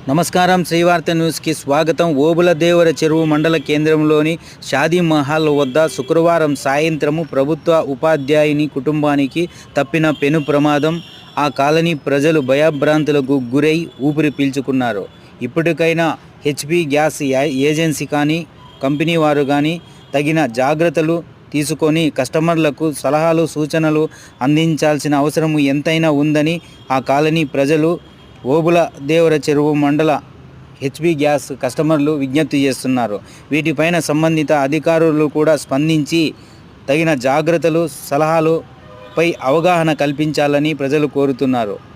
నమస్కారం. శ్రీవార్త న్యూస్కి స్వాగతం. ఓబుళదేవర చెరువు మండల కేంద్రంలోని షాదీ మహల్ వద్ద శుక్రవారం సాయంత్రము ప్రభుత్వ ఉపాధ్యాయుని కుటుంబానికి తప్పిన పెను ప్రమాదం. ఆ కాలనీ ప్రజలు భయభ్రాంతులకు గురై ఊపిరి పీల్చుకున్నారు. ఇప్పటికైనా హెచ్పి గ్యాస్ ఏజెన్సీ కానీ కంపెనీ వారు కానీ తగిన జాగ్రత్తలు తీసుకొని కస్టమర్లకు సలహాలు సూచనలు అందించాల్సిన అవసరం ఎంతైనా ఉందని ఆ కాలనీ ప్రజలు ఓబుళదేవర చెరువు మండల హెచ్పి గ్యాస్ కస్టమర్లు విజ్ఞప్తి చేస్తున్నారు. వీటిపైన సంబంధిత అధికారులు కూడా స్పందించి తగిన జాగ్రత్తలు సలహాలుపై అవగాహన కల్పించాలని ప్రజలు కోరుతున్నారు.